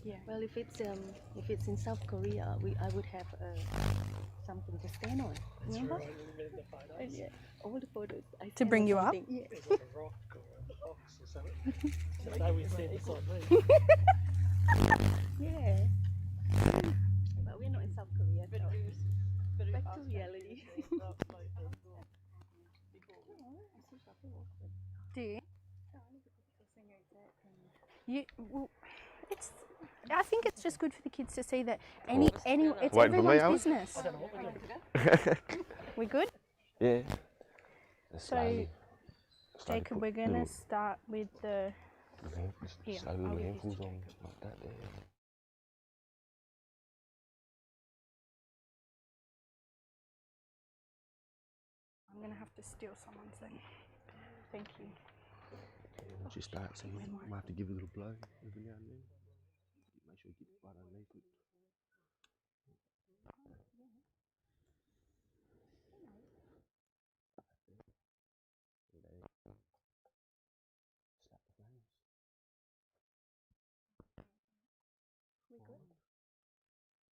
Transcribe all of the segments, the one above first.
Yeah. Well, if it's in South Korea, I would have something to stand on. Remember? Yeah. All the photos. I To bring you up? Yeah. It's like a rock or a box or something. Today we see this on me. Yeah. But we're not in South Korea. So back to reality. Do you? Well, I think it's just good for the kids to see that it's Waiting for me, everyone's Alex? business. I don't know what we're doing. We good? Yeah. So, Jacob, we're going to start with the... Here, Slowly I'll the give this to ankles on Jacob. like that there. I'm going to have to steal someone's thing. Thank you. Once you start singing, you might have to give it a little blow every now and then. Make sure you get right underneath it. Slap the flames. We good?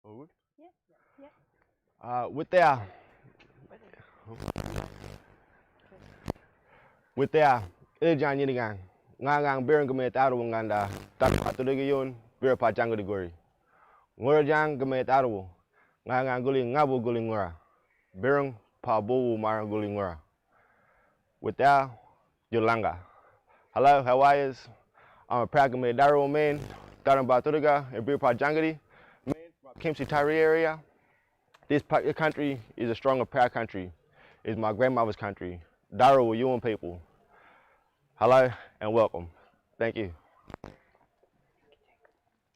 All good? Yeah. With their Ejan Yinigang, Nagang Bearing Gamet Arwanganda, Takatuligion, Beer Pachangadigori. Ngorjang Gamet Arwo, Nagang Guling Nabu Gulingura, Bearing Pabu Mara Gulingura. With their Yolanga. Hello, how are you? I'm a proud Gamet Darrow man, Taran Baturiga, and Beer Pachangadi, man from Kimchi Tari area. This country is a strong and proud country. It's my grandmother's country. Darrow, Yuan people. Hello and welcome. Thank you.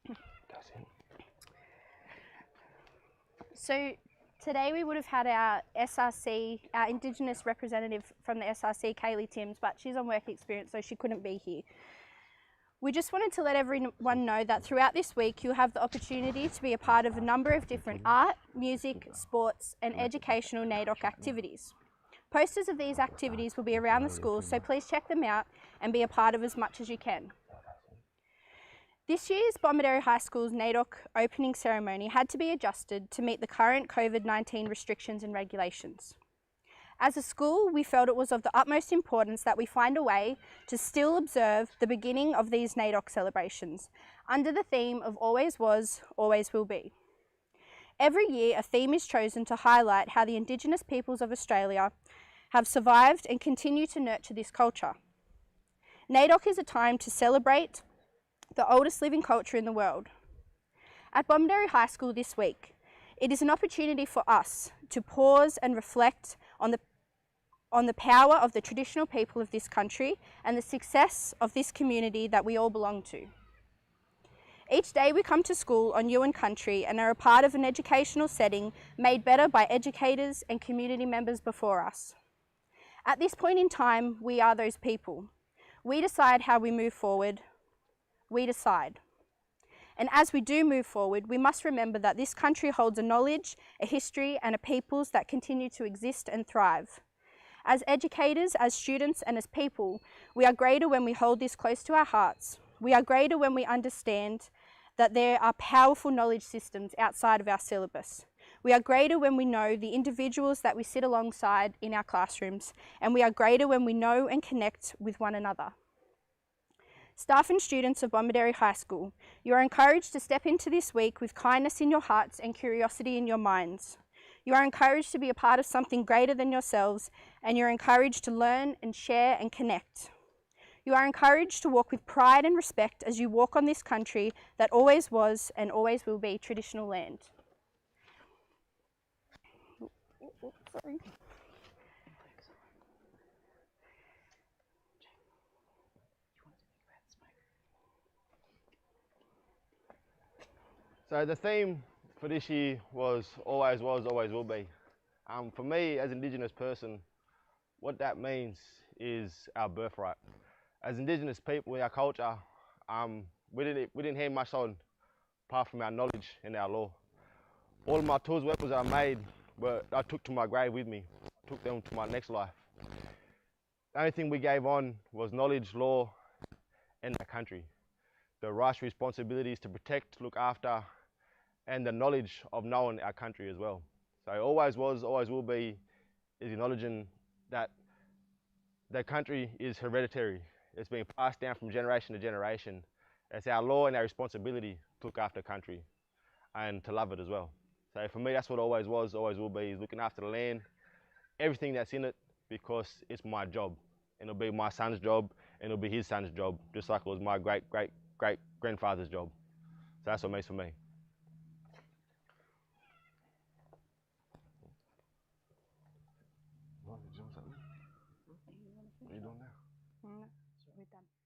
That's it. So today we would have had our SRC, our Indigenous representative from the SRC, Kaylee Timms, but she's on work experience, so she couldn't be here. We just wanted to let everyone know that throughout this week you'll have the opportunity to be a part of a number of different art, music, sports and educational Naidoc activities. Posters of these activities will be around the school, so please check them out and be a part of as much as you can. This year's Bomaderry High School's Naidoc opening ceremony had to be adjusted to meet the current COVID-19 restrictions and regulations. As a school, we felt it was of the utmost importance that we find a way to still observe the beginning of these Naidoc celebrations under the theme of always was, always will be. Every year, a theme is chosen to highlight how the Indigenous peoples of Australia have survived and continue to nurture this culture. Naidoc is a time to celebrate the oldest living culture in the world. At Bomaderry High School this week, it is an opportunity for us to pause and reflect on the power of the traditional people of this country and the success of this community that we all belong to. Each day we come to school on Yuin country and are a part of an educational setting made better by educators and community members before us. At this point in time, we are those people. We decide how we move forward. We decide. And as we do move forward, we must remember that this country holds a knowledge, a history, and a peoples that continue to exist and thrive. As educators, as students, and as people, we are greater when we hold this close to our hearts. We are greater when we understand that there are powerful knowledge systems outside of our syllabus. We are greater when we know the individuals that we sit alongside in our classrooms, and we are greater when we know and connect with one another. Staff and students of Bomaderry High School, you are encouraged to step into this week with kindness in your hearts and curiosity in your minds. You are encouraged to be a part of something greater than yourselves, and you're encouraged to learn and share and connect. You are encouraged to walk with pride and respect as you walk on this country that always was and always will be traditional land. Sorry. So the theme for this year was, always will be. For me, as an Indigenous person, what that means is our birthright. As Indigenous people in our culture, we didn't have much on apart from our knowledge and our law. All of my tools, weapons that I made, I took to my grave with me. I took them to my next life. The only thing we gave on was knowledge, law, and our country. the rights, responsibilities to protect, look after, and the knowledge of knowing our country as well. So it always was, always will be, is acknowledging that the country is hereditary. It's being passed down from generation to generation. It's our law and our responsibility to look after the country and to love it as well. So for me, that's what always was, always will be, is looking after the land, everything that's in it, because it's my job. And it'll be my son's job, and it'll be his son's job, just like it was my great-great-great-grandfather's job. So that's what makes for me. What are you doing now? No, we're done.